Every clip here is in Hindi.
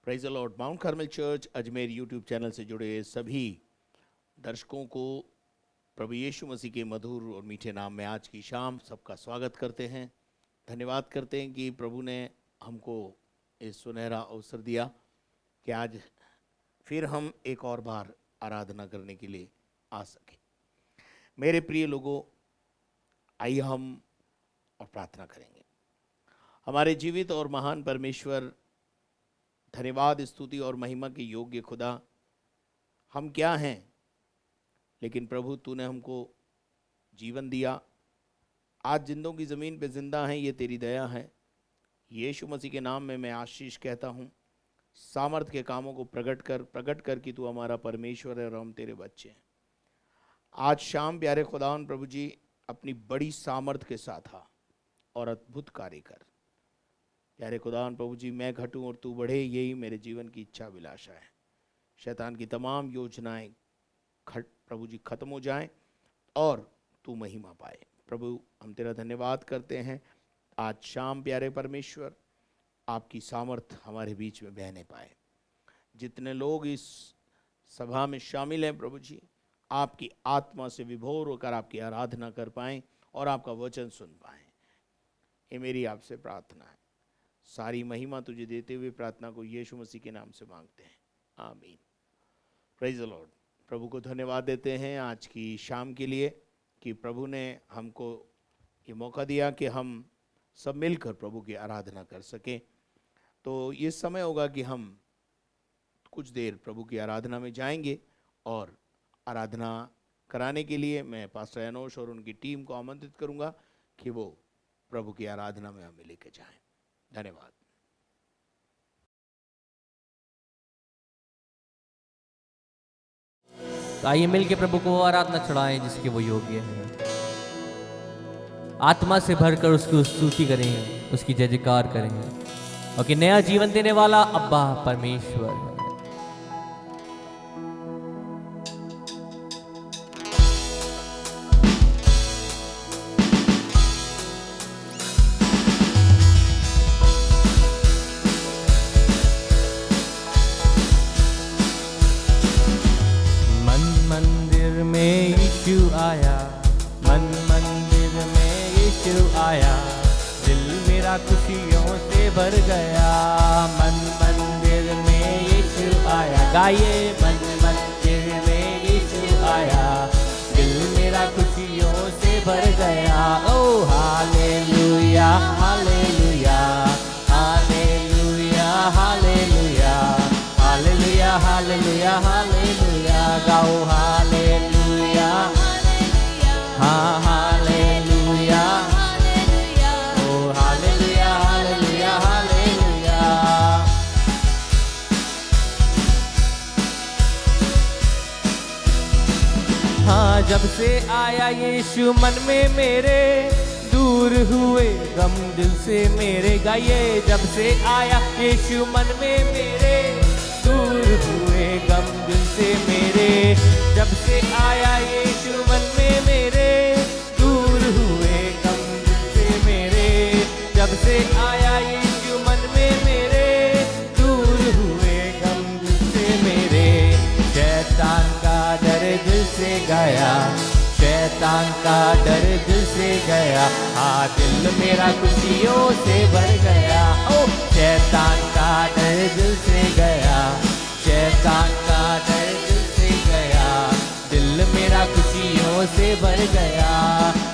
Praise the Lord. Mount Carmel church Ajmer YouTube channel से जुड़े सभी दर्शकों को प्रभु यीशु मसीह के मधुर और मीठे नाम में आज की शाम सबका स्वागत करते हैं। धन्यवाद करते हैं कि प्रभु ने हमको इस सुनहरा अवसर दिया कि आज फिर हम एक और बार आराधना करने के लिए आ सकें। मेरे प्रिय लोगों, आइए हम और प्रार्थना करेंगे। हमारे जीवित और महान परमेश्वर, धन्यवाद, स्तुति और महिमा के योग्य खुदा, हम क्या हैं, लेकिन प्रभु तूने हमको जीवन दिया। आज जिंदों की ज़मीन पे जिंदा हैं, ये तेरी दया है। यीशु मसीह के नाम में मैं आशीष कहता हूँ। सामर्थ के कामों को प्रकट कर कि तू हमारा परमेश्वर है और हम तेरे बच्चे हैं। आज शाम प्यारे खुदावन प्रभु जी अपनी बड़ी सामर्थ के साथ आ और अद्भुत कार्य कर। प्यारे खुदावन प्रभु जी, मैं घटूं और तू बढ़े, यही मेरे जीवन की इच्छा अभिलाषा है। शैतान की तमाम योजनाएं प्रभु जी खत्म हो जाएं और तू महिमा पाए। प्रभु हम तेरा धन्यवाद करते हैं। आज शाम प्यारे परमेश्वर आपकी सामर्थ हमारे बीच में बहने पाए। जितने लोग इस सभा में शामिल हैं प्रभु जी, आपकी आत्मा से विभोर होकर आपकी आराधना कर पाएं और आपका वचन सुन पाएं। ये मेरी आपसे प्रार्थना है। सारी महिमा तुझे देते हुए प्रार्थना को यीशु मसीह के नाम से मांगते हैं, आमीन। Praise the Lord. प्रभु को धन्यवाद देते हैं आज की शाम के लिए कि प्रभु ने हमको ये मौका दिया कि हम सब मिलकर प्रभु की आराधना कर सकें। तो ये समय होगा कि हम कुछ देर प्रभु की आराधना में जाएंगे और आराधना कराने के लिए मैं पास्टर अनोश और उनकी टीम को आमंत्रित करूंगा कि वो प्रभु की आराधना में हमें लेके जाएं। धन्यवाद। आइए मिलके प्रभु को आराधना चढ़ाएं जिसके वो योग्य है। आत्मा से भरकर उसकी स्तुति करें, उसकी जय जयकार करें और कि नया जीवन देने वाला अब्बा परमेश्वर है। खुशियों से भर गया, मन मंदिर में यीशु आया। गाइए, मन मंदिर में यीशु आया, दिल मेरा खुशियों से भर गया। ओ हालेलुया हालेलुया हालेलुया हालेलुया हालेलुया हालेलुया हालेलुया। गाओ हालेलुया हाँ हालेलुया। हाँ, जब से आया यीशु मन में मेरे, दूर हुए गम दिल से मेरे। गाइए, जब से आया यीशु मन में मेरे, दूर हुए गम दिल से मेरे। जब से आया यीशु मन में मेरे, दूर हुए गम दिल से मेरे। जब से आया यीशु मन में मेरे, दूर हुए गम दिल से मेरे। शैतान का डर दिल से गया, शैतान का डर दिल से गया। हाँ, दिल मेरा खुशियों से भर गया। ओ शैतान का डर दिल से गया, शैतान का डर दिल से गया। दिल मेरा खुशियों से भर गया।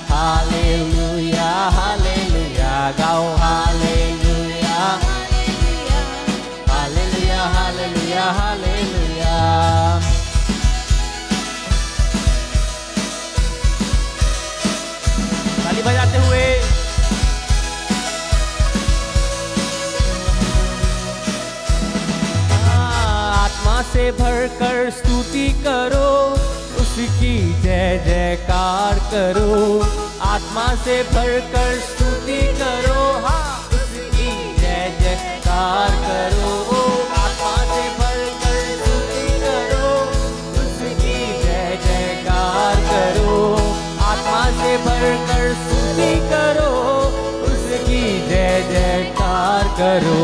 हालेलुया हालेलुया। गाओ हालेलुया हालेलुया हालेलुया हालेलुया। ताली बजाते हुए आत्मा से भरकर स्तुति करो, उसकी जय जयकार करो। आत्मा से भरकर स्तुति करो, हाँ उसकी जय जयकार करो। आत्मा से भरकर स्तुति करो, उसकी जय जयकार करो। आत्मा से भरकर स्तुति करो, उसकी जय जयकार करो।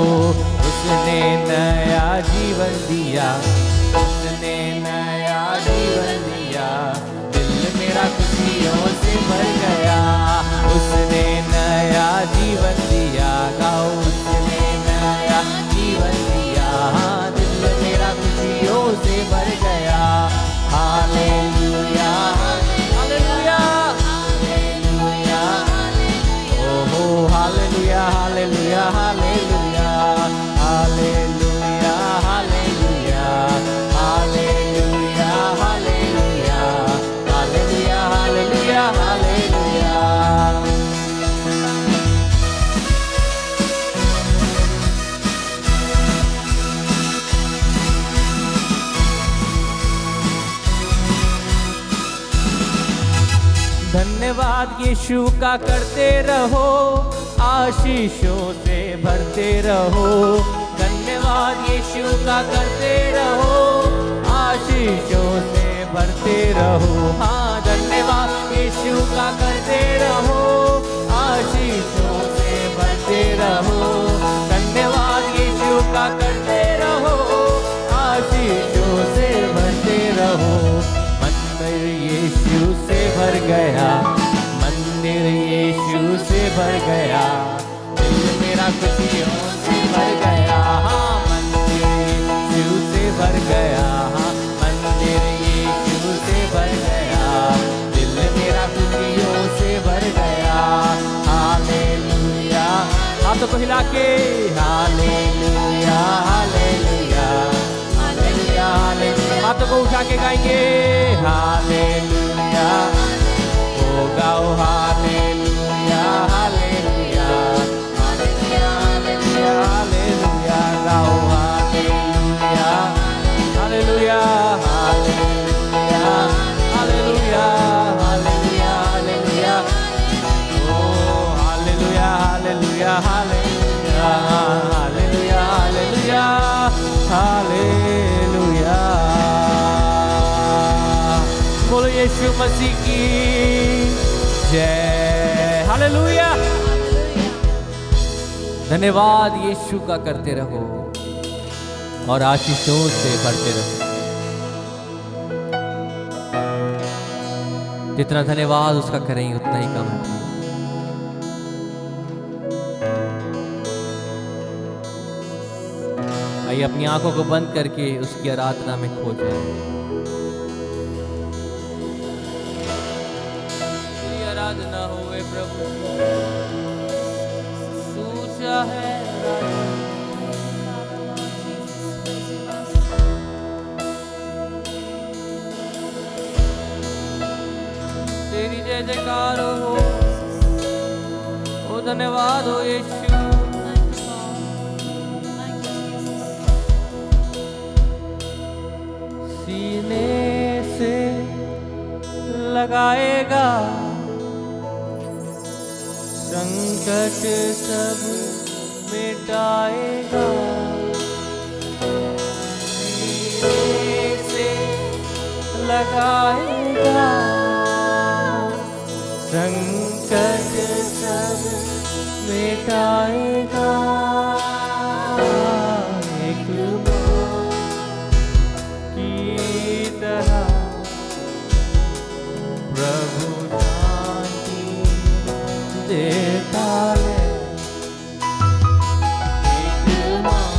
उसने नया जीवन दिया, उसने नया जीवन दिया, दिल मेरा खुशियों से भर गया। उसने नया जीवन दिया, गाओ उसने नया जीवन दिया, दिल मेरा खुशियों से भर गया। हालेलुया हालेलुया हालेलुया, ओहो हालेलुया हालेलुया हालेलुया हालेलुया हालेलुया हालेलुया हालेलुया हालेलुया हालेलुया हालेलुया। धन्यवाद यीशु का करते रहो, आशीषों से भरते रहो। धन्यवाद यीशु का करते रहो, आशीषों से भरते रहो। हाँ धन्यवाद यीशु का करते रहो, आशीषों से भरते रहो। धन्यवाद यीशु का करते रहो, आशीषों से भरते रहो। मंदिर यीशु से भर गया, मंदिर यीशु से भर गया, दिल मेरा खुशियों से भर गया। हाँ मंदिर यीशु से भर गया, हाँ मंदिर यीशु से भर गया, दिल मेरा खुशियों से भर गया। हालेलुया, हाथों को हिला के हालेलुया हालेलुया हालेलुया हालेलुया, हाथों को उठा के गाएंगे हालेलुया। ओ गाओ हालेलुया हालेलुया हालेलुया हालेलुया हालेलुया, गाओ हालेलुया हालेलुया हालेलुया हालेलुया हालेलुया हालेलुया, ओ हालेलुया हालेलुया हालेलुया हालेलुया हालेलुया हालेलुया। बोलो यीशु मसीह की जय, हालेलुया। धन्यवाद यीशु का करते रहो और आशीषों से भरते रहो। जितना धन्यवाद उसका करेंगे उतना ही कम है। आइए अपनी आंखों को बंद करके उसकी आराधना में खो जाए। आराधना होवे प्रभु, सूचा है तेरी जय जयकार हो, ओ धन्यवाद हो यीशु। सीने से लगाएगा संकट सब मिटाएगा, सीने से लगाएगा संकट सब मिटाएगा। एक माँ की तरह प्रभु शांति देता है, एक माँ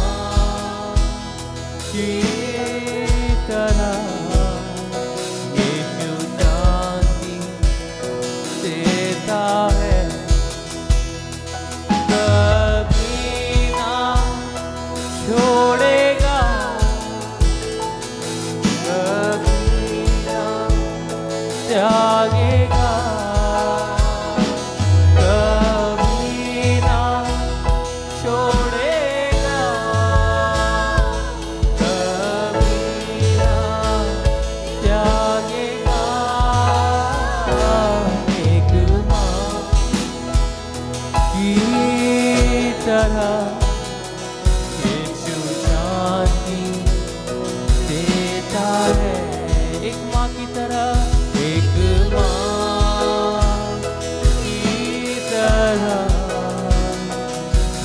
की तरह यीशु शांति देता है। कभी ना छोड़ेगा, कभी ना त्यागेगा, कभी ना छोड़ेगा, कभी ना त्यागेगा। एक माँ की तरह यीशु शांति देता है, एक माँ की तरह, एक माँ की तरह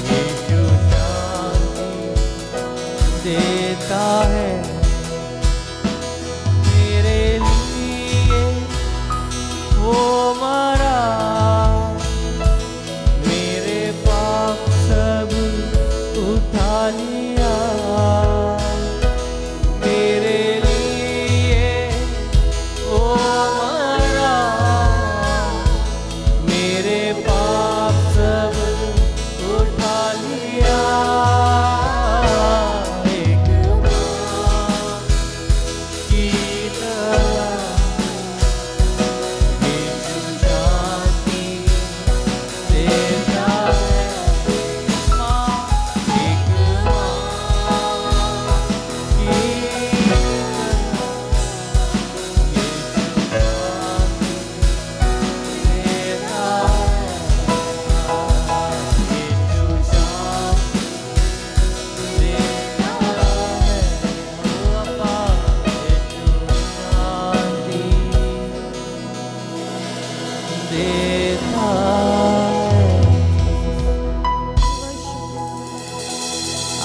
यीशु शांति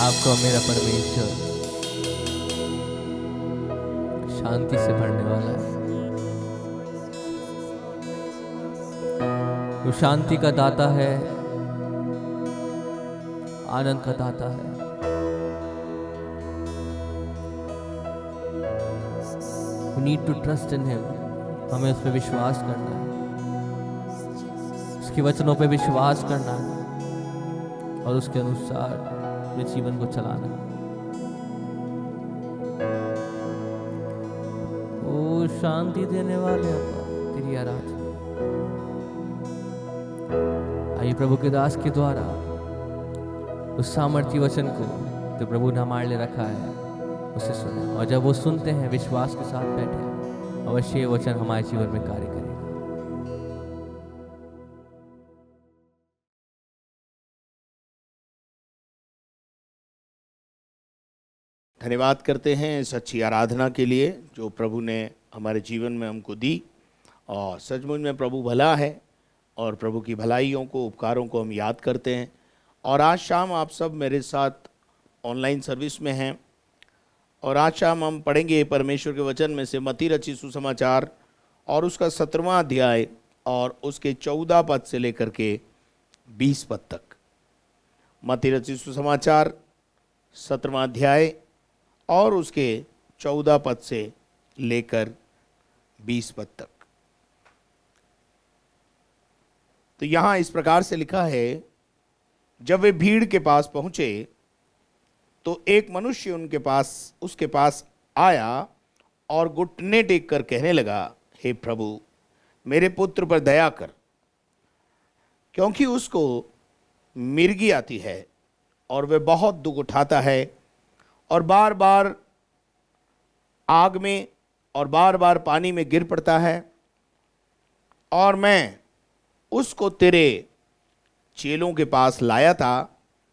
आपको मेरा परमेश्वर शांति से भरने वाला है। वो शांति का दाता है, आनंद का दाता है। We need to trust in him। हमें उस पर विश्वास करना है, उसके वचनों पे विश्वास करना है और उसके अनुसार अपने जीवन को चलाना है। ओ शांति देने वाले अब्बा, तेरी आराधना। आइए प्रभु के दास के द्वारा उस सामर्थ्य वचन को जो प्रभु ने हमारे लिए रखा है उसे सुने, और जब वो सुनते हैं विश्वास के साथ बैठे, अवश्य ये वचन हमारे जीवन में कार्य करेगा। धन्यवाद करते हैं इस अच्छी आराधना के लिए जो प्रभु ने हमारे जीवन में हमको दी। और सचमुच में प्रभु भला है और प्रभु की भलाइयों को, उपकारों को हम याद करते हैं। और आज शाम आप सब मेरे साथ ऑनलाइन सर्विस में हैं और आज शाम हम पढ़ेंगे परमेश्वर के वचन में से मत्ती रचित सुसमाचार और उसका 17वां अध्याय और उसके 14 पद से लेकर के 20 पद तक। मत्ती रचित सुसमाचार 17वां अध्याय और उसके 14 पद से लेकर 20 पद तक। तो यहाँ इस प्रकार से लिखा है, जब वे भीड़ के पास पहुंचे तो एक मनुष्य उसके पास आया और घुटने टेक कर कहने लगा, हे प्रभु मेरे पुत्र पर दया कर, क्योंकि उसको मिर्गी आती है और वह बहुत दुख उठाता है और बार बार आग में और बार बार पानी में गिर पड़ता है। और मैं उसको तेरे चेलों के पास लाया था,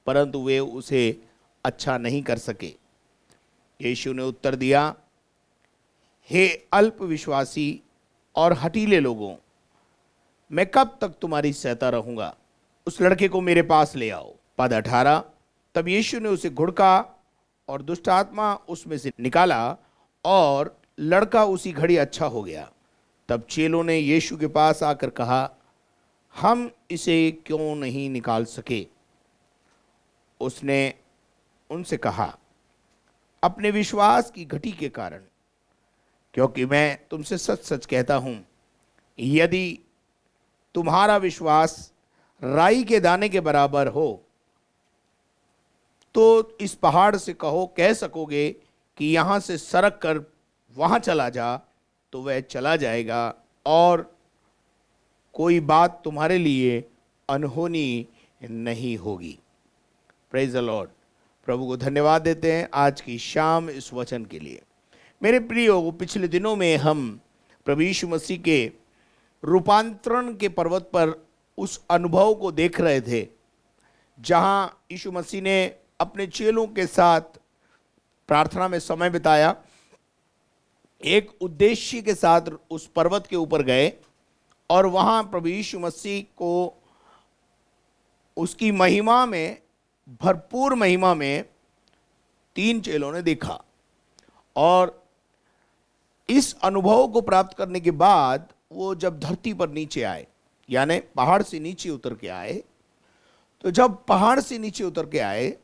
परंतु वे उसे अच्छा नहीं कर सके। यीशु ने उत्तर दिया, हे अल्प विश्वासी और हठीले लोगों, मैं कब तक तुम्हारी सहता रहूंगा? उस लड़के को मेरे पास ले आओ। पद 18। तब यीशु ने उसे घुड़का और दुष्ट आत्मा उसमें से निकाला और लड़का उसी घड़ी अच्छा हो गया। तब चेलों ने यीशु के पास आकर कहा, हम इसे क्यों नहीं निकाल सके? उसने उनसे कहा, अपने विश्वास की घटी के कारण, क्योंकि मैं तुमसे सच सच कहता हूं, यदि तुम्हारा विश्वास राई के दाने के बराबर हो तो इस पहाड़ से कह सकोगे कि यहां से सरक कर वहां चला जा, तो वह चला जाएगा और कोई बात तुम्हारे लिए अनहोनी नहीं होगी। Praise the Lord. प्रभु को धन्यवाद देते हैं आज की शाम इस वचन के लिए। मेरे प्रियो, पिछले दिनों में हम प्रभु यीशु मसीह के रूपांतरण के पर्वत पर उस अनुभव को देख रहे थे जहां यीशु मसीह ने अपने चेलों के साथ प्रार्थना में समय बिताया। एक उद्देश्य के साथ उस पर्वत के ऊपर गए और वहां प्रभु यीशु मसीह को उसकी महिमा में, भरपूर महिमा में 3 चेलों ने देखा। और इस अनुभव को प्राप्त करने के बाद वो जब धरती पर नीचे आए, यानी पहाड़ से नीचे उतर के आए, तो जब पहाड़ से नीचे उतर के आए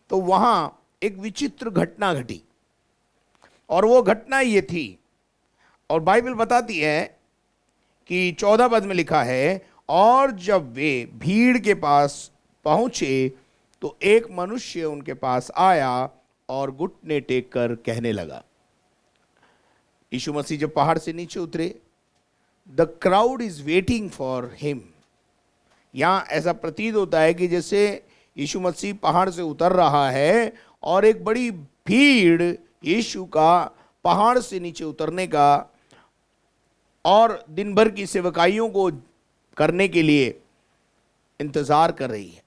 तो वहां एक विचित्र घटना घटी। और वो घटना ये थी, और बाइबल बताती है कि 14 पद में लिखा है, और जब वे भीड़ के पास पहुंचे तो एक मनुष्य उनके पास आया और घुटने टेक कर कहने लगा। यीशु मसीह जब पहाड़ से नीचे उतरे, the crowd is waiting for him. यहां ऐसा प्रतीत होता है कि जैसे यीशु मसीह पहाड़ से उतर रहा है और एक बड़ी भीड़ यीशु का पहाड़ से नीचे उतरने का और दिन भर की सेवकाइयों को करने के लिए इंतजार कर रही है।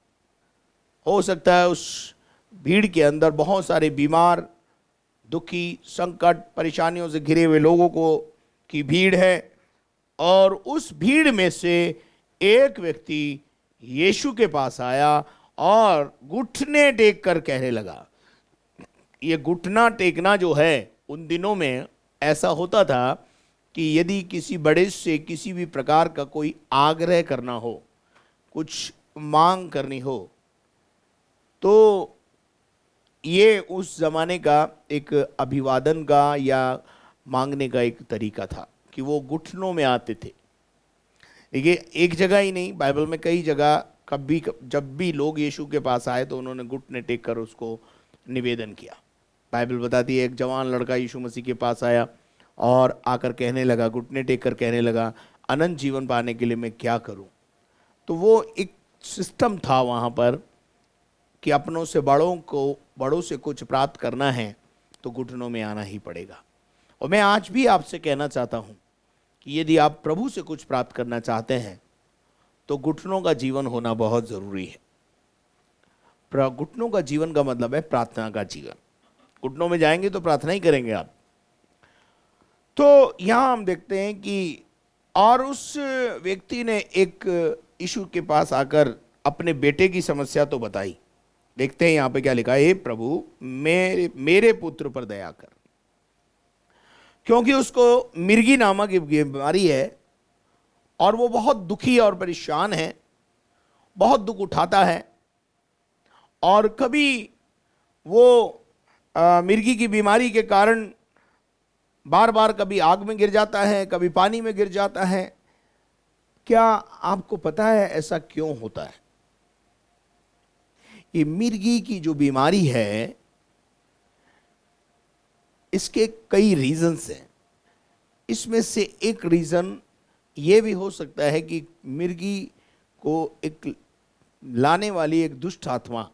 हो सकता है उस भीड़ के अंदर बहुत सारे बीमार, दुखी, संकट, परेशानियों से घिरे हुए लोगों की भीड़ है। और उस भीड़ में से एक व्यक्ति यीशु के पास आया और घुटने टेक कर कहने लगा। ये घुटना टेकना जो है उन दिनों में ऐसा होता था कि यदि किसी बड़े से किसी भी प्रकार का कोई आग्रह करना हो, कुछ मांग करनी हो, तो ये उस जमाने का एक अभिवादन का या मांगने का एक तरीका था कि वो घुटनों में आते थे। देखिए, एक जगह ही नहीं, बाइबल में कई जगह कभी जब भी लोग यीशु के पास आए तो उन्होंने घुटने टेक कर उसको निवेदन किया। बाइबल बताती है एक जवान लड़का यीशु मसीह के पास आया और आकर कहने लगा, घुटने टेक कर कहने लगा, अनंत जीवन पाने के लिए मैं क्या करूं। तो वो एक सिस्टम था वहाँ पर कि अपनों से बड़ों से कुछ प्राप्त करना है तो घुटनों में आना ही पड़ेगा। और मैं आज भी आपसे कहना चाहता हूँ कि यदि आप प्रभु से कुछ प्राप्त करना चाहते हैं तो घुटनों का जीवन होना बहुत ज़रूरी है। घुटनों का जीवन का मतलब है प्रार्थना का जीवन। घुटनों में जाएंगे तो प्रार्थना ही करेंगे आप। तो यहाँ हम देखते हैं कि और उस व्यक्ति ने एक यीशु के पास आकर अपने बेटे की समस्या तो बताई। देखते हैं यहाँ पे क्या लिखा है, हे प्रभु मेरे पुत्र पर दया कर, क्योंकि उसको मिर्गी नामक बीमारी है और वो बहुत दुखी और परेशान है, बहुत दुख उठाता है। और कभी वो मिर्गी की बीमारी के कारण बार बार कभी आग में गिर जाता है, कभी पानी में गिर जाता है। क्या आपको पता है ऐसा क्यों होता है? ये मिर्गी की जो बीमारी है इसके कई रीजंस हैं। इसमें से एक रीजन ये भी हो सकता है कि मिर्गी को एक लाने वाली एक दुष्ट आत्मा,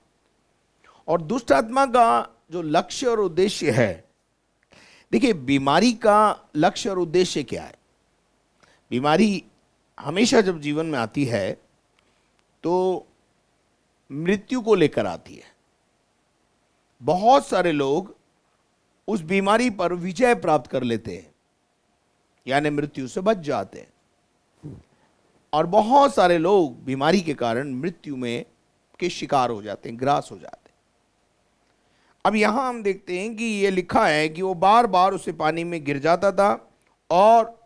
और दुष्ट आत्मा का जो लक्ष्य और उद्देश्य है, देखिए बीमारी का लक्ष्य और उद्देश्य क्या है? बीमारी हमेशा जब जीवन में आती है तो मृत्यु को लेकर आती है। बहुत सारे लोग उस बीमारी पर विजय प्राप्त कर लेते हैं, यानी मृत्यु से बच जाते हैं, और बहुत सारे लोग बीमारी के कारण मृत्यु में के शिकार हो जाते हैं, ग्रास हो जाते हैं। अब यहां हम देखते हैं कि यह लिखा है कि वो बार बार उसे पानी में गिर जाता था, और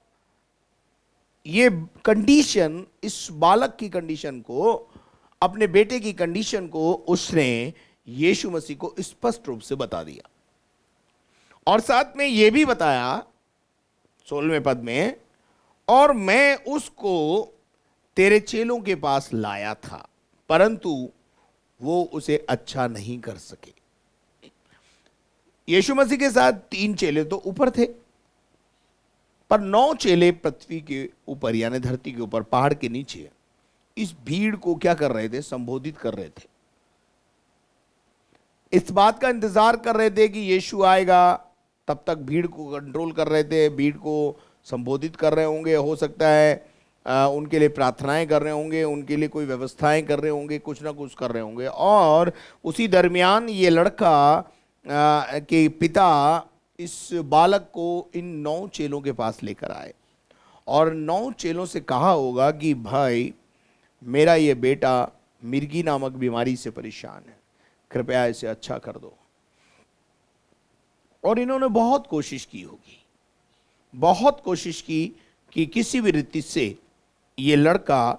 ये कंडीशन, इस बालक की कंडीशन को, अपने बेटे की कंडीशन को उसने यीशु मसीह को स्पष्ट रूप से बता दिया। और साथ में यह भी बताया 16वें पद में, और मैं उसको तेरे चेलों के पास लाया था परंतु वो उसे अच्छा नहीं कर सके। यीशु मसीह के साथ 3 चेले तो ऊपर थे, पर 9 चेले पृथ्वी के ऊपर यानी धरती के ऊपर, पहाड़ के नीचे इस भीड़ को क्या कर रहे थे? संबोधित कर रहे थे। इस बात का इंतजार कर रहे थे कि यीशु आएगा, तब तक भीड़ को कंट्रोल कर रहे थे, भीड़ को संबोधित कर रहे होंगे। हो सकता है उनके लिए प्रार्थनाएं कर रहे होंगे, उनके लिए कोई व्यवस्थाएं कर रहे होंगे, कुछ ना कुछ कर रहे होंगे। और उसी दरमियान ये लड़का के पिता इस बालक को इन 9 चेलों के पास लेकर आए, और 9 चेलों से कहा होगा कि भाई मेरा ये बेटा मिर्गी नामक बीमारी से परेशान है, कृपया इसे अच्छा कर दो। और इन्होंने बहुत कोशिश की होगी, बहुत कोशिश की कि किसी भी रीति से ये लड़का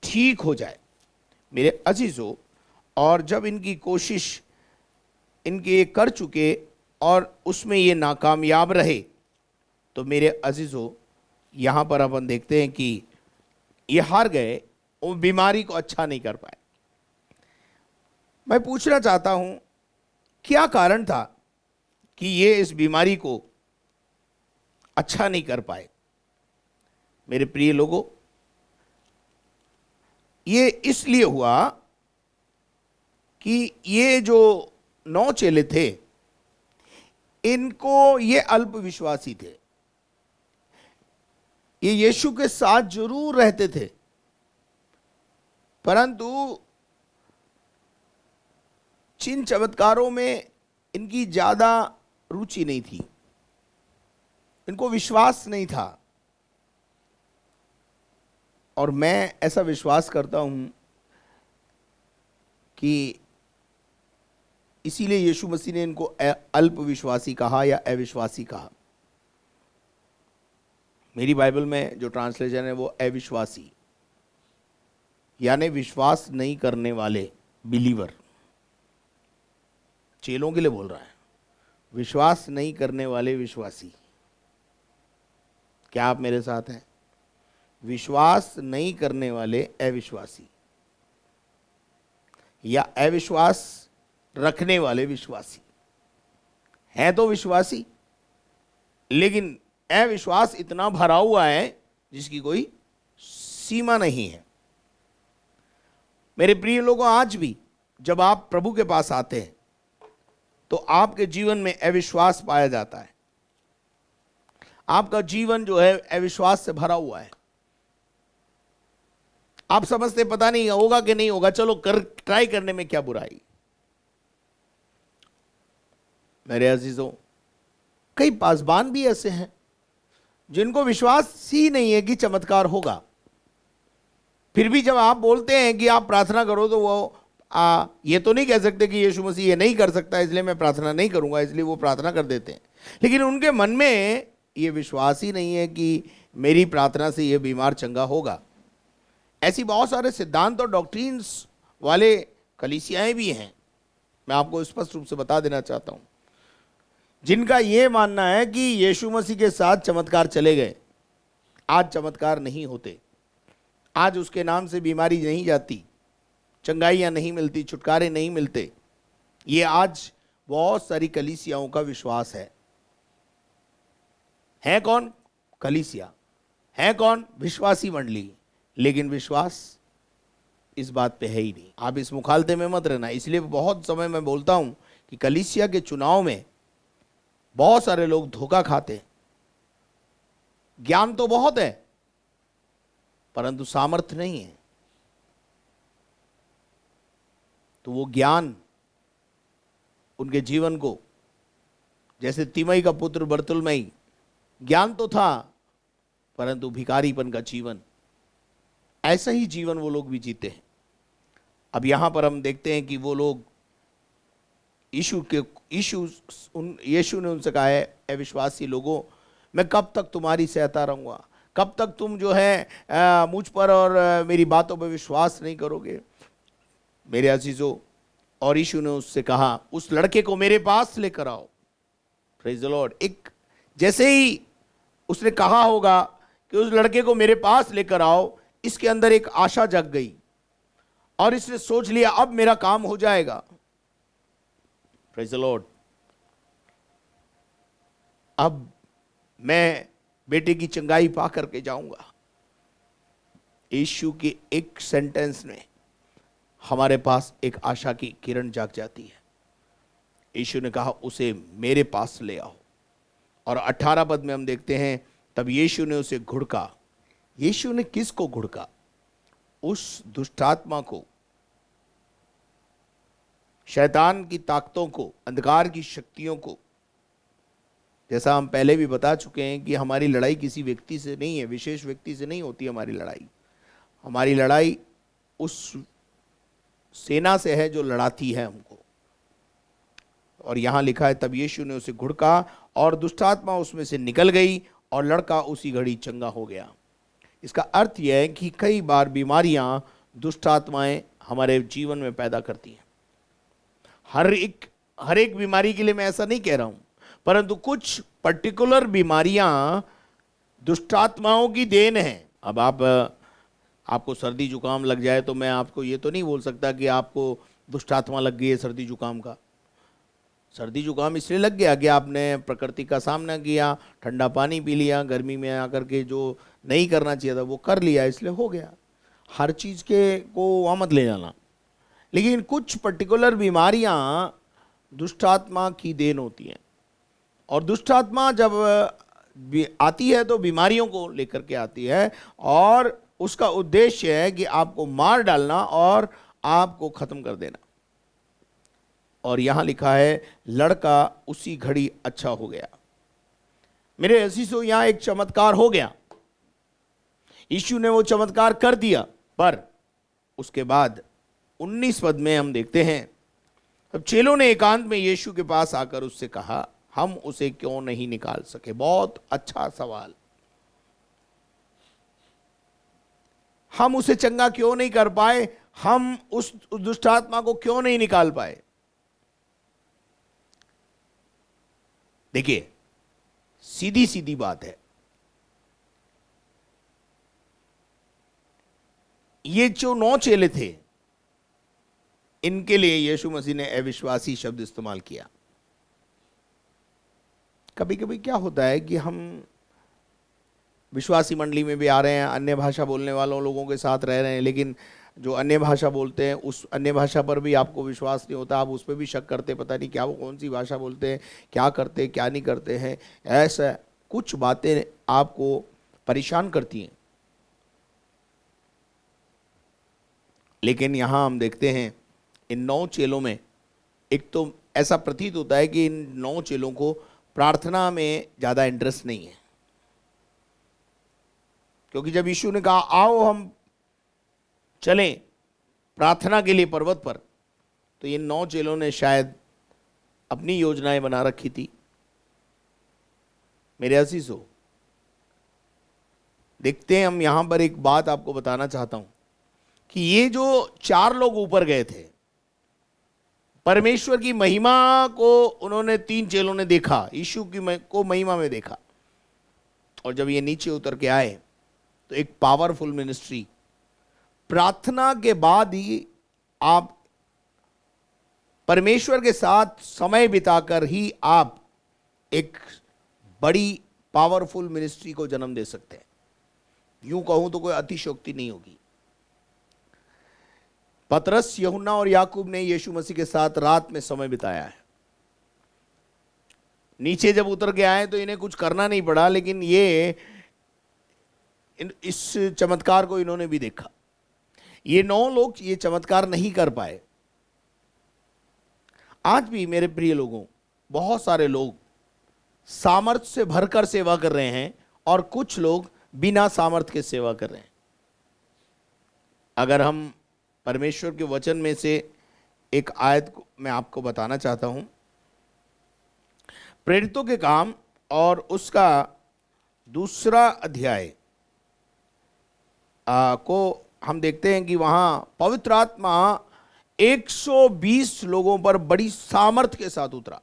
ठीक हो जाए मेरे अजीजों। और जब इनकी कोशिश इनके ये कर चुके और उसमें ये नाकामयाब रहे, तो मेरे अजीजों यहाँ पर अपन देखते हैं कि ये हार गए, वो बीमारी को अच्छा नहीं कर पाए। मैं पूछना चाहता हूँ क्या कारण था कि ये इस बीमारी को अच्छा नहीं कर पाए? मेरे प्रिय लोगों, ये इसलिए हुआ कि ये जो 9 चेले थे, इनको ये अल्प विश्वासी थे। ये यीशु के साथ जरूर रहते थे, परंतु चिन्ह चमत्कारों में इनकी ज्यादा रुचि नहीं थी, इनको विश्वास नहीं था। और मैं ऐसा विश्वास करता हूं कि इसीलिए यीशु मसीह ने इनको अल्प विश्वासी कहा या अविश्वासी कहा। मेरी बाइबल में जो ट्रांसलेशन है वो अविश्वासी, यानी विश्वास नहीं करने वाले, बिलीवर, चेलों के लिए बोल रहा है, विश्वास नहीं करने वाले विश्वासी। क्या आप मेरे साथ हैं? विश्वास नहीं करने वाले अविश्वासी या अविश्वास रखने वाले विश्वासी हैं तो विश्वासी, लेकिन अविश्वास इतना भरा हुआ है जिसकी कोई सीमा नहीं है। मेरे प्रिय लोगों, आज भी जब आप प्रभु के पास आते हैं तो आपके जीवन में अविश्वास पाया जाता है। आपका जीवन जो है अविश्वास से भरा हुआ है। आप समझते पता नहीं होगा कि नहीं होगा, चलो ट्राई करने में क्या बुराई। मेरे अजीजों, कई पासबान भी ऐसे हैं जिनको विश्वास ही नहीं है कि चमत्कार होगा। फिर भी जब आप बोलते हैं कि आप प्रार्थना करो तो वो ये तो नहीं कह सकते कि यीशु मसीह ये नहीं कर सकता इसलिए मैं प्रार्थना नहीं करूंगा, इसलिए वो प्रार्थना कर देते हैं। लेकिन उनके मन में ये विश्वास ही नहीं है कि मेरी प्रार्थना से ये बीमार चंगा होगा। ऐसी बहुत सारे सिद्धांत और डॉक्ट्रिन्स वाले कलीसियाएं भी हैं, मैं आपको स्पष्ट रूप से बता देना चाहता हूं, जिनका ये मानना है कि यीशु मसीह के साथ चमत्कार चले गए, आज चमत्कार नहीं होते, आज उसके नाम से बीमारी नहीं जाती, चंगाइयाँ नहीं मिलती, छुटकारे नहीं मिलते। ये आज बहुत सारी कलीसियाओं का विश्वास है कौन? कलीसिया है कौन? विश्वासी मंडली। लेकिन विश्वास इस बात पे है ही नहीं। आप इस मुखालते में मत रहना। इसलिए बहुत समय मैं बोलता हूं कि कलीसिया के चुनाव में बहुत सारे लोग धोखा खाते हैं। ज्ञान तो बहुत है परंतु सामर्थ्य नहीं है। तो वो ज्ञान उनके जीवन को, जैसे तिमई का पुत्र बरतुलमई, ज्ञान तो था परंतु भिखारीपन का जीवन, ऐसा ही जीवन वो लोग भी जीते हैं। अब यहां पर हम देखते हैं कि वो लोग यीशु ने उनसे कहा है, अविश्वासी लोगों, मैं कब तक तुम्हारी सहता रहूंगा? कब तक तुम जो है मुझ पर और मेरी बातों पर विश्वास नहीं करोगे? मेरे अजीजों, और यीशु ने उससे कहा, उस लड़के को मेरे पास लेकर आओ। Praise the Lord. एक जैसे ही उसने कहा होगा कि उस लड़के को मेरे पास लेकर आओ, इसके अंदर एक आशा जग गई और इसने सोच लिया अब मेरा काम हो जाएगा। Praise the Lord. अब मैं बेटे की चंगाई पा करके जाऊंगा। यीशु के एक सेंटेंस में हमारे पास एक आशा की किरण जाग जाती है। यीशु ने कहा, उसे मेरे पास ले आओ। और 18 पद में हम देखते हैं, तब यीशु ने उसे घुड़का। यीशु ने किसको घुड़का? उस दुष्टात्मा को, शैतान की ताकतों को, अंधकार की शक्तियों को। जैसा हम पहले भी बता चुके हैं कि हमारी लड़ाई किसी व्यक्ति से नहीं है, विशेष व्यक्ति से नहीं होती हमारी लड़ाई। हमारी लड़ाई उस सेना से है जो लड़ाती है हमको। और यहां लिखा है, तब यीशु ने उसे घुड़का और दुष्टात्मा उसमें से निकल गई और लड़का उसी घड़ी चंगा हो गया। इसका अर्थ यह है कि कई बार बीमारियां दुष्टात्माएं हमारे जीवन में पैदा करती हैं। हर एक बीमारी के लिए मैं ऐसा नहीं कह रहा हूं, परंतु कुछ पर्टिकुलर बीमारियां दुष्टात्माओं की देन है। अब आपको सर्दी जुकाम लग जाए तो मैं आपको ये तो नहीं बोल सकता कि आपको दुष्टात्मा लग गई है सर्दी जुकाम का। सर्दी जुकाम इसलिए लग गया कि आपने प्रकृति का सामना किया, ठंडा पानी पी लिया, गर्मी में आकर के जो नहीं करना चाहिए था वो कर लिया, इसलिए हो गया। हर चीज़ के को वहाँ मत ले जाना। लेकिन कुछ पर्टिकुलर बीमारियाँ दुष्टात्मा की देन होती हैं, और दुष्टात्मा जब आती है तो बीमारियों को लेकर के आती है, और उसका उद्देश्य है कि आपको मार डालना और आपको ख़त्म कर देना। और यहाँ लिखा है, लड़का उसी घड़ी अच्छा हो गया। मेरे अजीजों, यहाँ एक चमत्कार हो गया। यीशु ने वो चमत्कार कर दिया, पर उसके बाद 19 पद में हम देखते हैं, अब चेलों ने एकांत में यीशु के पास आकर उससे कहा, हम उसे क्यों नहीं निकाल सके? बहुत अच्छा सवाल। हम उसे चंगा क्यों नहीं कर पाए? हम उस दुष्ट आत्मा को क्यों नहीं निकाल पाए? देखिए, सीधी सीधी बात है। ये जो 9 चेले थे, इनके लिए यीशु मसीह ने अविश्वासी शब्द इस्तेमाल किया। कभी कभी क्या होता है कि हम विश्वासी मंडली में भी आ रहे हैं, अन्य भाषा बोलने वालों लोगों के साथ रह रहे हैं, लेकिन जो अन्य भाषा बोलते हैं उस अन्य भाषा पर भी आपको विश्वास नहीं होता, आप उस पर भी शक करते, पता नहीं क्या वो कौन सी भाषा बोलते हैं, क्या करते हैं, क्या नहीं करते हैं। ऐसा कुछ बातें आपको परेशान करती हैं। लेकिन यहाँ हम देखते हैं इन 9 चेलों में, एक तो ऐसा प्रतीत होता है कि इन 9 चेलों को प्रार्थना में ज़्यादा इंटरेस्ट नहीं है, क्योंकि जब यीशु ने कहा आओ हम चलें प्रार्थना के लिए पर्वत पर, तो ये 9 चेलों ने शायद अपनी योजनाएं बना रखी थी। मेरे अजीजों, देखते हैं हम यहां पर एक बात आपको बताना चाहता हूं कि ये जो 4 लोग ऊपर गए थे, परमेश्वर की महिमा को उन्होंने 3 चेलों ने देखा, यीशु को महिमा में देखा, और जब ये नीचे उतर के आए तो एक पावरफुल मिनिस्ट्री, प्रार्थना के बाद ही आप परमेश्वर के साथ समय बिताकर ही आप एक बड़ी पावरफुल मिनिस्ट्री को जन्म दे सकते हैं। यूं कहूं तो कोई अतिशयोक्ति नहीं होगी। पतरस, यूहन्ना और याकूब ने यीशु मसीह के साथ रात में समय बिताया है। नीचे जब उतर के आए तो इन्हें कुछ करना नहीं पड़ा, लेकिन ये इस चमत्कार को इन्होंने भी देखा। ये 9 लोग ये चमत्कार नहीं कर पाए। आज भी मेरे प्रिय लोगों, बहुत सारे लोग सामर्थ्य से भरकर सेवा कर रहे हैं और कुछ लोग बिना सामर्थ्य के सेवा कर रहे हैं। अगर हम परमेश्वर के वचन में से एक आयत को मैं आपको बताना चाहता हूं, प्रेरितों के काम और उसका 2 अध्याय को हम देखते हैं कि वहां पवित्र आत्मा 120 लोगों पर बड़ी सामर्थ्य के साथ उतरा,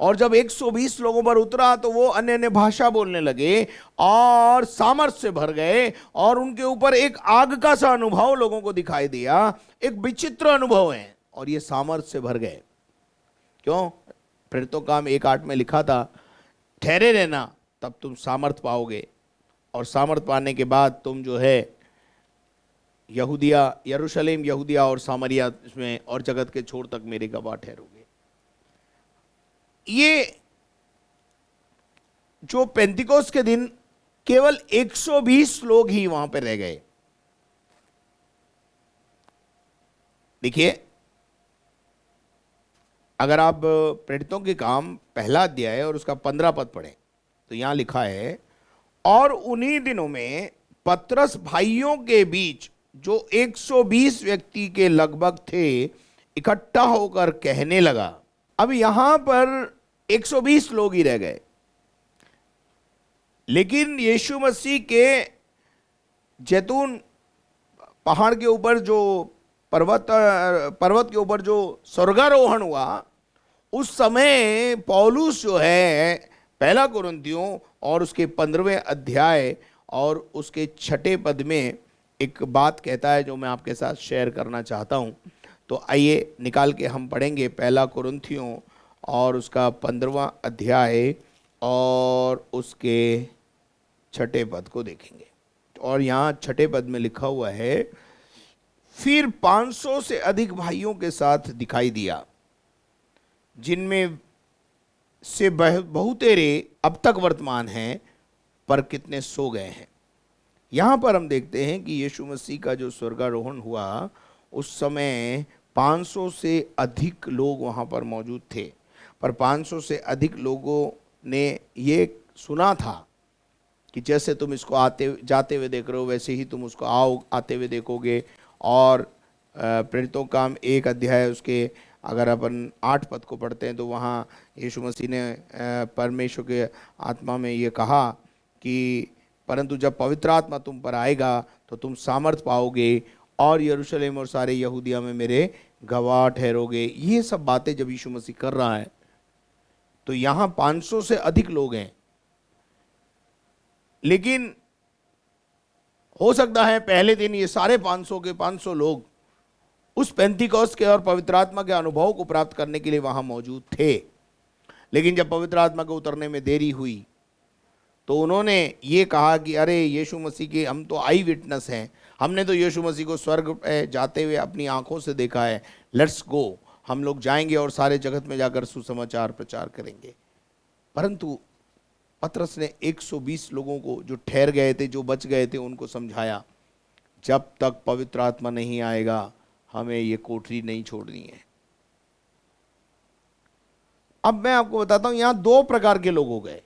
और जब 120 लोगों पर उतरा तो वो अन्य अन्य भाषा बोलने लगे और सामर्थ्य से भर गए, और उनके ऊपर एक आग का सा अनुभव लोगों को दिखाई दिया। एक विचित्र अनुभव है, और ये सामर्थ्य से भर गए। क्यों? प्रेरितों काम 1:8 में लिखा था, ठहरे रहना तब तुम सामर्थ्य पाओगे, और सामर्थ्य पाने के बाद तुम जो है यहूदिया, यरूशलेम, यहूदिया और सामरिया में और जगत के छोर तक मेरे गवाह ठहरोगे। ये जो पेंतिकोस के दिन केवल 120 लोग ही वहां पर रह गए। देखिए, अगर आप प्रेरितों के काम 1 अध्याय और उसका 15 पद पढ़ें तो यहां लिखा है, और उन्हीं दिनों में पतरस भाइयों के बीच जो 120 व्यक्ति के लगभग थे इकट्ठा होकर कहने लगा। अब यहां पर 120 लोग ही रह गए, लेकिन यीशु मसीह के जैतून पहाड़ के ऊपर जो पर्वत के ऊपर जो स्वर्गारोहण हुआ, उस समय पौलुस जो है 1 कुरिन्थियों और उसके 15वें अध्याय और उसके 6 पद में एक बात कहता है जो मैं आपके साथ शेयर करना चाहता हूं। तो आइए निकाल के हम पढ़ेंगे 1 कुरिन्थियों और उसका 15वां अध्याय और उसके 6 पद को देखेंगे। और यहाँ 6 पद में लिखा हुआ है, फिर 500 से अधिक भाइयों के साथ दिखाई दिया, जिनमें से बहुतेरे अब तक वर्तमान हैं, पर कितने सो गए हैं। यहाँ पर हम देखते हैं कि यीशु मसीह का जो स्वर्गारोहण हुआ उस समय 500 से अधिक लोग वहाँ पर मौजूद थे, पर 500 से अधिक लोगों ने ये सुना था कि जैसे तुम इसको आते जाते हुए देख रहे हो वैसे ही तुम उसको आते हुए देखोगे, और प्रेरितों काम 1 अध्याय उसके अगर अपन 8 पद को पढ़ते हैं तो वहाँ यीशु मसीह ने परमेश्वर के आत्मा में ये कहा कि परंतु जब पवित्र आत्मा तुम पर आएगा तो तुम सामर्थ पाओगे और यरूशलेम और सारे यहूदिया में मेरे गवाह ठहरोगे। ये सब बातें जब यीशु मसीह कर रहा है तो यहाँ 500 से अधिक लोग हैं, लेकिन हो सकता है पहले दिन ये सारे 500 के 500 लोग उस पेंतिकोस्त के और पवित्र आत्मा के अनुभव को प्राप्त करने के लिए वहां मौजूद थे। लेकिन जब पवित्र आत्मा के उतरने में देरी हुई तो उन्होंने ये कहा कि अरे यीशु मसीह के हम तो आई विटनेस हैं, हमने तो यीशु मसीह को स्वर्ग पे जाते हुए अपनी आंखों से देखा है, लेट्स गो, हम लोग जाएंगे और सारे जगत में जाकर सुसमाचार प्रचार करेंगे। परंतु पतरस ने 120 लोगों को जो ठहर गए थे, जो बच गए थे, उनको समझाया जब तक पवित्र आत्मा नहीं आएगा हमें ये कोठरी नहीं छोड़नी है। अब मैं आपको बताता हूं, यहां 2 प्रकार के लोग हो गए,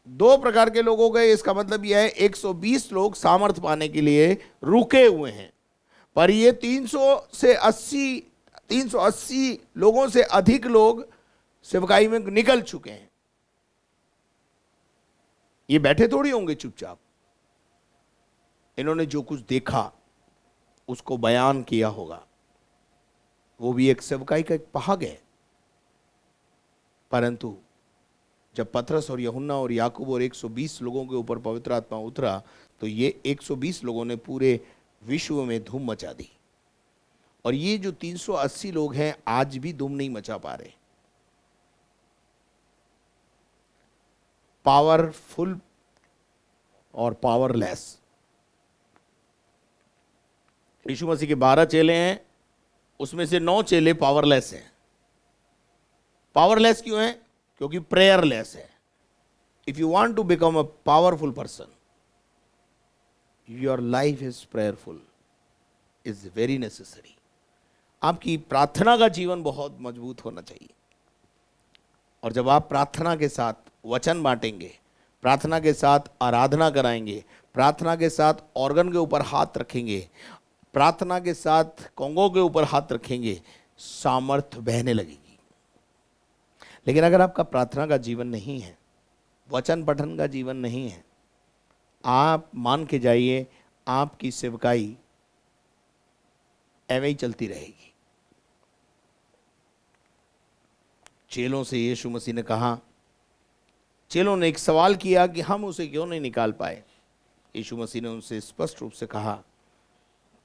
2 प्रकार के लोग हो गए। इसका मतलब यह है 120 लोग सामर्थ पाने के लिए रुके हुए हैं, पर ये 380 लोगों से अधिक लोग सेवकाई में निकल चुके हैं। ये बैठे थोड़ी होंगे चुपचाप, इन्होंने जो कुछ देखा उसको बयान किया होगा, वो भी एक सेवकाई का एक भाग है। परंतु जब पतरस और यूहन्ना और याकूब और 120 लोगों के ऊपर पवित्र आत्मा उतरा तो ये 120 लोगों ने पूरे विश्व में धूम मचा दी। और ये जो 380 लोग हैं आज भी धूम नहीं मचा पा रहे। पावरफुल और पावरलेस। यीशु मसीह के 12 चेले हैं, उसमें से 9 चेले पावरलेस हैं। पावरलेस क्यों है? क्योंकि प्रेयरलेस है। If you want to become a powerful person, your life is prayerful, is very necessary. आपकी प्रार्थना का जीवन बहुत मजबूत होना चाहिए। और जब आप प्रार्थना के साथ वचन बांटेंगे, प्रार्थना के साथ आराधना कराएंगे, प्रार्थना के साथ ऑर्गन के ऊपर हाथ रखेंगे, प्रार्थना के साथ कोंगों के ऊपर हाथ रखेंगे, सामर्थ बहने लगेगी। लेकिन अगर आपका प्रार्थना का जीवन नहीं है, वचन पठन का जीवन नहीं है, आप मान के जाइए आपकी सेवकाई ऐवे ही चलती रहेगी। चेलों से यीशु मसीह ने कहा, चेलों ने एक सवाल किया कि हम उसे क्यों नहीं निकाल पाए। यीशु मसीह ने उनसे स्पष्ट रूप से कहा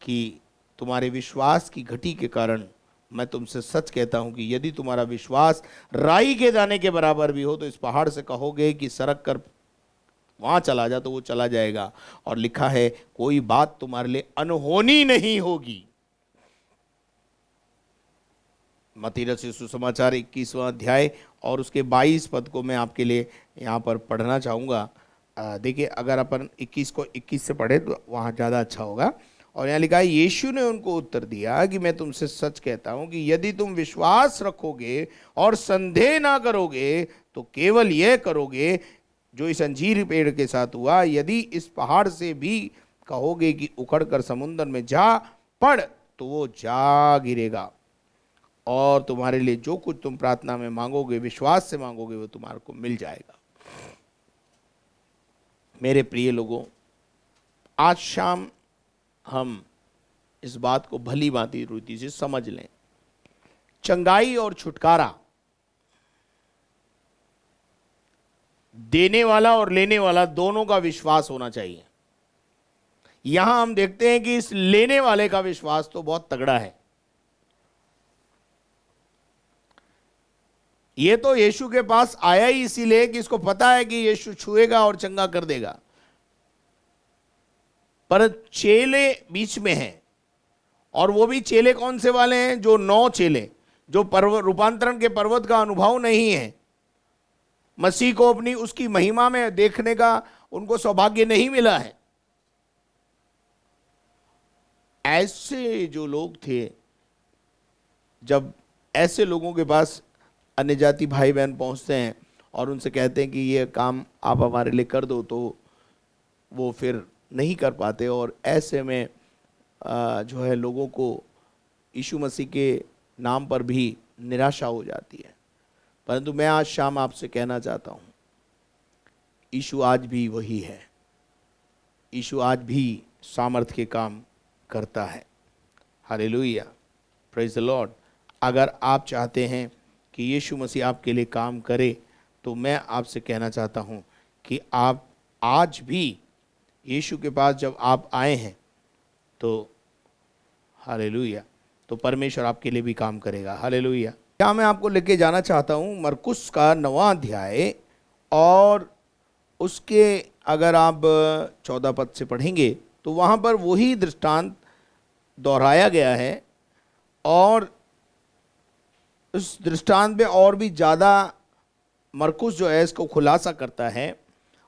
कि तुम्हारे विश्वास की घटी के कारण मैं तुमसे सच कहता हूं कि यदि तुम्हारा विश्वास राई के दाने के बराबर भी हो तो इस पहाड़ से कहोगे कि सरक कर वहां चला जा तो वो चला जाएगा। और लिखा है कोई बात तुम्हारे लिए अनहोनी नहीं होगी। मत्ती रचित सुसमाचार 21वां अध्याय और उसके 22 पद को मैं आपके लिए यहाँ पर पढ़ना चाहूँगा। देखिए, अगर अपन 21 को 21 से पढ़े तो वहाँ ज़्यादा अच्छा होगा। और यहाँ लिखा है, यीशु ने उनको उत्तर दिया कि मैं तुमसे सच कहता हूँ कि यदि तुम विश्वास रखोगे और संदेह ना करोगे तो केवल यह करोगे जो इस अंजीर पेड़ के साथ हुआ। यदि इस पहाड़ से भी कहोगे कि उखड़ कर समुद्र में जा पड़ तो वो जा गिरेगा। और तुम्हारे लिए जो कुछ तुम प्रार्थना में मांगोगे, विश्वास से मांगोगे, वो तुम्हारे को मिल जाएगा। मेरे प्रिय लोगों, आज शाम हम इस बात को भली भांति रीति से समझ लें। चंगाई और छुटकारा देने वाला और लेने वाला दोनों का विश्वास होना चाहिए। यहां हम देखते हैं कि इस लेने वाले का विश्वास तो बहुत तगड़ा है। ये तो यीशु के पास आया ही इसीलिए कि इसको पता है कि यीशु छुएगा और चंगा कर देगा। पर चेले बीच में हैं, और वो भी चेले कौन से वाले हैं? जो 9 चेले जो रूपांतरण के पर्वत का अनुभव नहीं है, मसीह को अपनी उसकी महिमा में देखने का उनको सौभाग्य नहीं मिला है। ऐसे जो लोग थे, जब ऐसे लोगों के पास अन्य जाति भाई बहन पहुंचते हैं और उनसे कहते हैं कि ये काम आप हमारे लिए कर दो, तो वो फिर नहीं कर पाते। और ऐसे में जो है लोगों को यीशु मसीह के नाम पर भी निराशा हो जाती है। परंतु मैं आज शाम आपसे कहना चाहता हूँ, यीशु आज भी वही है। यीशु आज भी सामर्थ के काम करता है। Hallelujah, praise the Lord. अगर आप चाहते हैं कि यीशु मसीह आपके लिए काम करे, तो मैं आपसे कहना चाहता हूँ कि आप आज भी यीशु के पास जब आप आए हैं तो हालेलुया, तो परमेश्वर आपके लिए भी काम करेगा। हालेलुया। क्या मैं आपको लेके जाना चाहता हूँ मरकुस का 9वां अध्याय, और उसके अगर आप 14 पद से पढ़ेंगे तो वहाँ पर वही दृष्टांत दोहराया गया है, और उस दृष्टांत में और भी ज़्यादा मरकुस जो है इसको खुलासा करता है।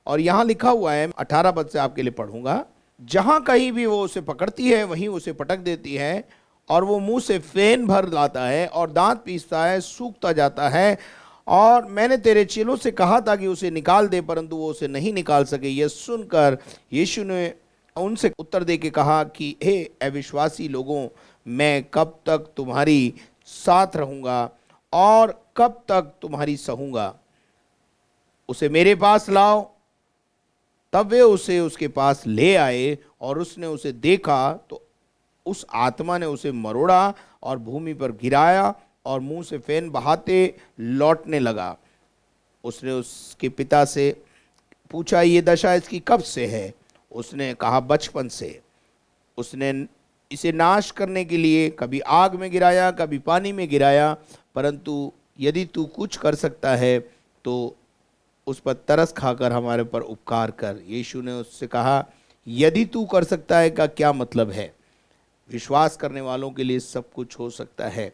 और यहाँ लिखा हुआ है, 18 पद से आपके लिए पढ़ूंगा, जहाँ कहीं भी वो उसे पकड़ती है वहीं उसे पटक देती है, और वो मुंह से फेन भर लाता है और दांत पीसता है, सूखता जाता है। और मैंने तेरे चेलों से कहा था कि उसे निकाल दे, परंतु वो उसे नहीं निकाल सके। यह सुनकर यीशु ने उनसे उत्तर दे के कहा कि हे अविश्वासी लोगों, मैं कब तक तुम्हारी साथ रहूँगा और कब तक तुम्हारी सहूँगा? उसे मेरे पास लाओ। तब वे उसे उसके पास ले आए, और उसने उसे देखा तो उस आत्मा ने उसे मरोड़ा और भूमि पर गिराया और मुंह से फेन बहाते लौटने लगा। उसने उसके पिता से पूछा, ये दशा इसकी कब से है? उसने कहा, बचपन से। उसने इसे नाश करने के लिए कभी आग में गिराया, कभी पानी में गिराया, परंतु यदि तू कुछ कर सकता है तो उस पर तरस खाकर हमारे पर उपकार कर। यीशु ने उससे कहा, यदि तू कर सकता है का क्या मतलब है? विश्वास करने वालों के लिए सब कुछ हो सकता है।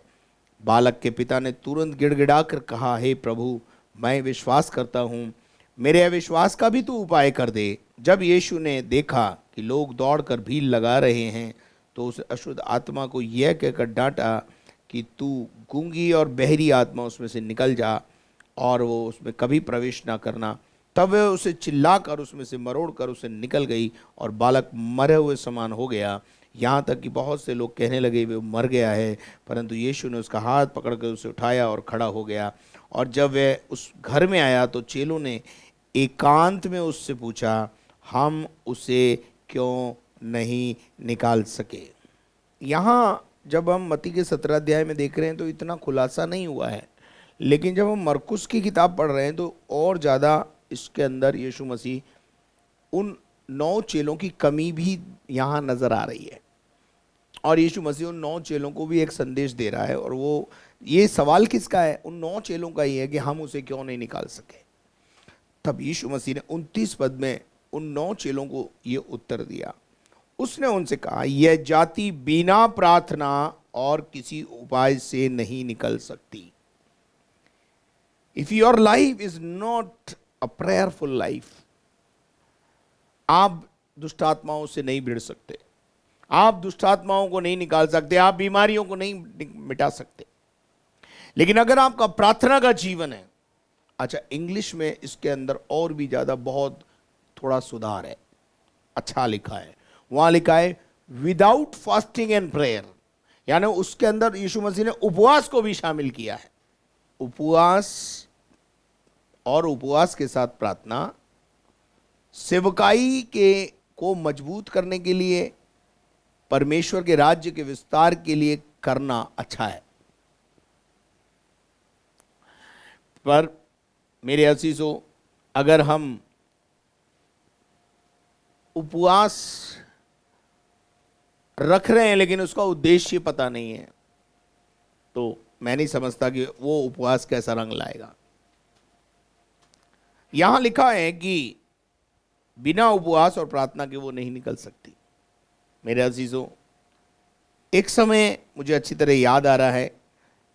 बालक के पिता ने तुरंत गिड़गिड़ाकर कहा, हे प्रभु, मैं विश्वास करता हूँ, मेरे अविश्वास का भी तू उपाय कर दे। जब यीशु ने देखा कि लोग दौड़कर भीड़ लगा रहे हैं, तो उस अशुद्ध आत्मा को यह कहकर डांटा कि तू गूंगी और बहरी आत्मा उसमें से निकल जा, और वो उसमें कभी प्रवेश ना करना। तब वह उसे चिल्लाकर उसमें से मरोड़कर उसे निकल गई, और बालक मरे हुए समान हो गया। यहाँ तक कि बहुत से लोग कहने लगे वे मर गया है, परंतु यीशु ने उसका हाथ पकड़कर उसे उठाया और खड़ा हो गया। और जब वह उस घर में आया तो चेलों ने एकांत में उससे पूछा, हम उसे क्यों नहीं निकाल सके? यहाँ जब हम मत्ती के 17 अध्याय में देख रहे हैं तो इतना खुलासा नहीं हुआ है, लेकिन जब हम मरकुस की किताब पढ़ रहे हैं तो और ज़्यादा इसके अंदर यीशु मसीह उन 9 चेलों की कमी भी यहाँ नज़र आ रही है, और यीशु मसीह उन 9 चेलों को भी एक संदेश दे रहा है। और वो ये सवाल किसका है? उन 9 चेलों का ही है कि हम उसे क्यों नहीं निकाल सके। तब यीशु मसीह ने 29 पद में उन 9 चेलों को ये उत्तर दिया। उसने उनसे कहा, यह जाति बिना प्रार्थना और किसी उपाय से नहीं निकल सकती। If your life is not a prayerful life, आप दुष्टात्माओं से नहीं भिड़ सकते, आप दुष्टात्माओं को नहीं निकाल सकते, आप बीमारियों को नहीं मिटा सकते। लेकिन अगर आपका प्रार्थना का जीवन है, अच्छा इंग्लिश में इसके अंदर और भी ज़्यादा बहुत थोड़ा सुधार है, अच्छा लिखा है, वहाँ लिखा है विदाउट फास्टिंग एंड प्रेयर, यानी उसके अंदर यीशु मसीह ने उपवास को भी शामिल किया है। उपवास और उपवास के साथ प्रार्थना सेवकाई के को मजबूत करने के लिए, परमेश्वर के राज्य के विस्तार के लिए करना अच्छा है। पर मेरे अजीजों, अगर हम उपवास रख रहे हैं लेकिन उसका उद्देश्य पता नहीं है, तो मैं नहीं समझता कि वो उपवास कैसा रंग लाएगा। यहां लिखा है कि बिना उपवास और प्रार्थना के वो नहीं निकल सकती। मेरे अजीजों, एक समय मुझे अच्छी तरह याद आ रहा है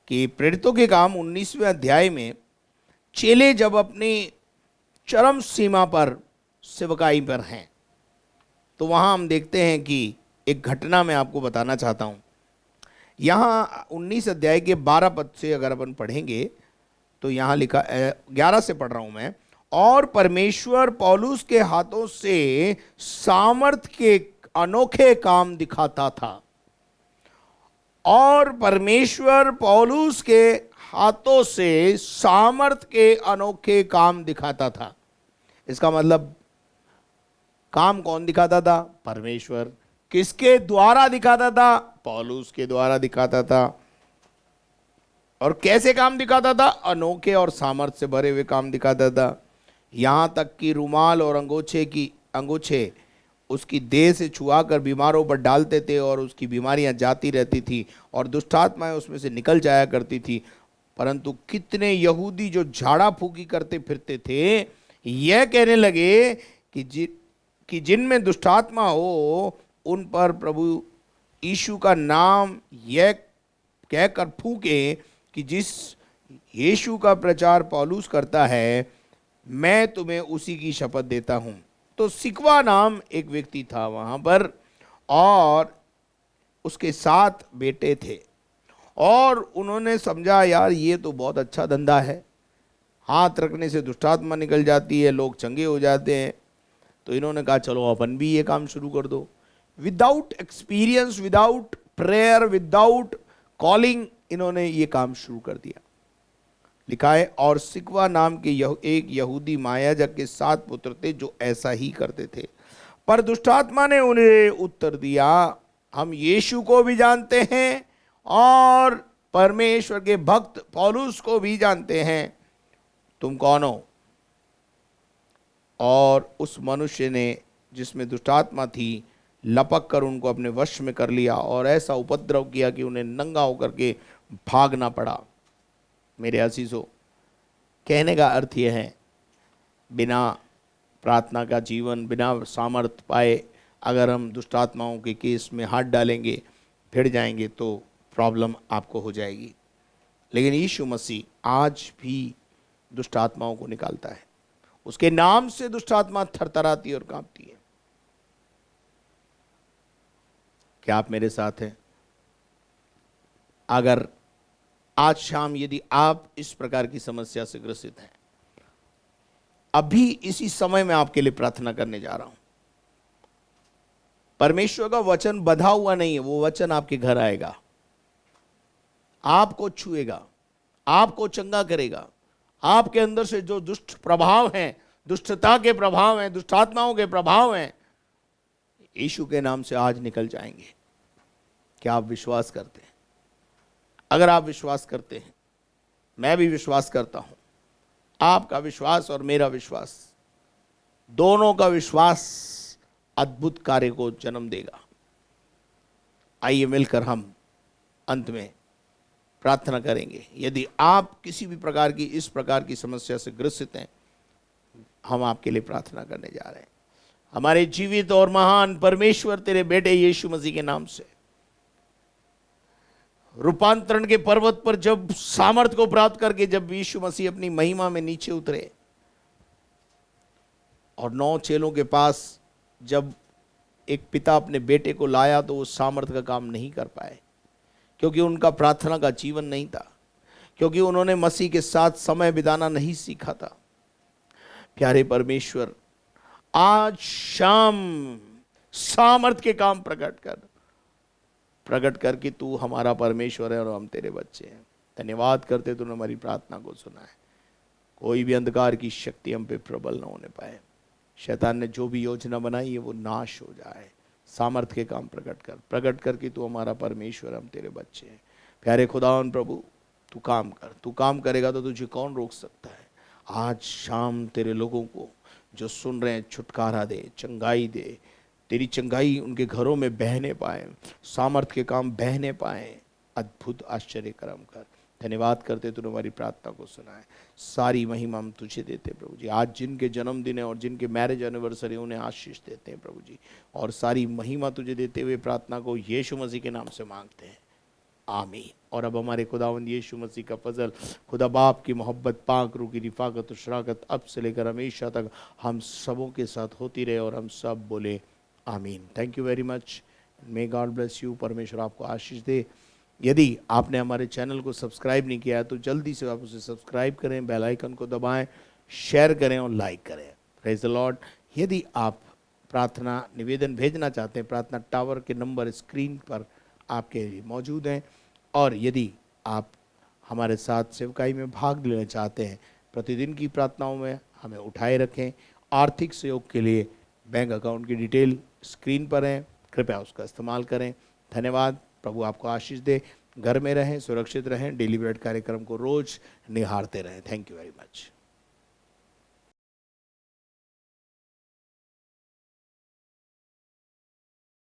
कि प्रेरितों के काम 19वें अध्याय में चेले जब अपनी चरम सीमा पर सेवकाई पर हैं, तो वहाँ हम देखते हैं कि एक घटना मैं आपको बताना चाहता हूँ। यहाँ 19 अध्याय के 12 पद से अगर अपन पढ़ेंगे तो यहाँ लिखा, 11 से पढ़ रहा हूँ मैं। और परमेश्वर पौलुस के हाथों से सामर्थ के अनोखे काम दिखाता था, और परमेश्वर पौलुस के हाथों से सामर्थ के अनोखे काम दिखाता था। इसका मतलब काम कौन दिखाता था? परमेश्वर। किसके द्वारा दिखाता था? पौलुस के द्वारा दिखाता था। और कैसे काम दिखाता था? अनोखे और सामर्थ से भरे हुए काम दिखाता था। यहां तक कि रुमाल और अंगूछे उसकी देह से छुआ कर बीमारों पर डालते थे और उसकी बीमारियां जाती रहती थी और दुष्टात्माएं उसमें से निकल जाया करती थी। परंतु कितने यहूदी जो झाड़ा फूकी करते फिरते थे, यह कहने लगे कि जिनमें दुष्टात्मा हो उन पर प्रभु यीशु का नाम यह कहकर फूके कि जिस यीशु का प्रचार पौलुस करता है, मैं तुम्हें उसी की शपथ देता हूं। तो सिकवा नाम एक व्यक्ति था वहां पर, और उसके 7 बेटे थे, और उन्होंने समझा यार ये तो बहुत अच्छा धंधा है, हाथ रखने से दुष्टात्मा निकल जाती है, लोग चंगे हो जाते हैं। तो इन्होंने कहा चलो अपन भी ये काम शुरू कर दो। Without experience, without prayer, without calling, इन्होंने ये काम शुरू कर दिया। लिखा है, और सिकवा नाम के एक यहूदी मायाजक के 7 पुत्र थे जो ऐसा ही करते थे। पर दुष्टात्मा ने उन्हें उत्तर दिया, हम यीशु को भी जानते हैं और परमेश्वर के भक्त पौलुस को भी जानते हैं, तुम कौन हो? और उस मनुष्य ने, जिसमें दुष्टात्मा थी, लपक कर उनको अपने वश में कर लिया और ऐसा उपद्रव किया कि उन्हें नंगा होकर के भागना पड़ा। मेरे अजीजों, कहने का अर्थ यह है, बिना प्रार्थना का जीवन, बिना सामर्थ पाए अगर हम दुष्टात्माओं के केस में हाथ डालेंगे, भिड़ जाएंगे, तो प्रॉब्लम आपको हो जाएगी। लेकिन यीशु मसीह आज भी दुष्टात्माओं को निकालता है। उसके नाम से दुष्टात्मा थरथराती और कांपती है। क्या आप मेरे साथ हैं? अगर आज शाम यदि आप इस प्रकार की समस्या से ग्रसित हैं, अभी इसी समय मैं आपके लिए प्रार्थना करने जा रहा हूं। परमेश्वर का वचन बंधा हुआ नहीं है, वो वचन आपके घर आएगा, आपको छुएगा, आपको चंगा करेगा। आपके अंदर से जो दुष्ट प्रभाव हैं, दुष्टता के प्रभाव हैं, दुष्टात्माओं के प्रभाव हैं, यीशु के नाम से आज निकल जाएंगे। क्या आप विश्वास करते हैं? अगर आप विश्वास करते हैं, मैं भी विश्वास करता हूं, आपका विश्वास और मेरा विश्वास, दोनों का विश्वास अद्भुत कार्य को जन्म देगा। आइए मिलकर हम अंत में प्रार्थना करेंगे। यदि आप किसी भी प्रकार की इस प्रकार की समस्या से ग्रसित हैं, हम आपके लिए प्रार्थना करने जा रहे हैं। हमारे जीवित और महान परमेश्वर, तेरे बेटे यीशु मसीह के नाम से, रूपांतरण के पर्वत पर जब सामर्थ को प्राप्त करके जब यीशु मसीह अपनी महिमा में नीचे उतरे और 9 चेलों के पास जब एक पिता अपने बेटे को लाया, तो वो सामर्थ का काम नहीं कर पाए, क्योंकि उनका प्रार्थना का जीवन नहीं था, क्योंकि उन्होंने मसीह के साथ समय बिताना नहीं सीखा था। प्यारे परमेश्वर, आज शाम सामर्थ के काम प्रकट करके तू हमारा परमेश्वर है और हम तेरे बच्चे हैं। धन्यवाद करते तूने हमारी प्रार्थना को सुना है। कोई भी अंधकार की शक्ति हम पे प्रबल न होने पाए। शैतान ने जो भी योजना बनाई है वो नाश हो जाए। सामर्थ के काम प्रकट करके तू हमारा परमेश्वर, हम तेरे बच्चे हैं। प्यारे खुदावन प्रभु, तू काम कर, तू काम करेगा तो तुझे कौन रोक सकता है। आज शाम तेरे लोगों को जो सुन रहे हैं छुटकारा दे, चंगाई दे, तेरी चंगाई उनके घरों में बहने पाए, सामर्थ के काम बहने पाए, अद्भुत आश्चर्य कर्म कर। धन्यवाद करते तूने हमारी प्रार्थना को सुना है। सारी महिमा हम तुझे देते प्रभु जी। आज जिनके जन्मदिन है और जिनके मैरिज एनिवर्सरी, उन्हें आशीष देते हैं प्रभु जी, और सारी महिमा तुझे देते हुए प्रार्थना को यीशु मसीह के नाम से मांगते हैं, आमीन। और अब हमारे खुदावंद यीशु मसीह का फजल, खुदा बाप की मोहब्बत, पाक रूह की रिफाकत और शराकत अब से लेकर हमेशा तक हम सबों के साथ होती रहे, और हम सब बोले आमीन। Thank you very much. May God bless you. परमेश्वर आपको आशीष दे। यदि आपने हमारे चैनल को सब्सक्राइब नहीं किया है तो जल्दी से आप उसे सब्सक्राइब करें, बेल आइकन को दबाएं, शेयर करें और लाइक करें। Praise the Lord. यदि आप प्रार्थना निवेदन भेजना चाहते हैं, प्रार्थना टावर के नंबर स्क्रीन पर आपके लिए मौजूद हैं। और यदि आप हमारे साथ सेवकाई में भाग लेना चाहते हैं, प्रतिदिन की प्रार्थनाओं में हमें उठाए रखें। आर्थिक सहयोग के लिए बैंक अकाउंट की डिटेल स्क्रीन पर है, कृपया उसका इस्तेमाल करें। धन्यवाद। प्रभु आपको आशीष दे। घर में रहें, सुरक्षित रहें। डेली ब्रेड कार्यक्रम को रोज़ निहारते रहें। Thank you very much.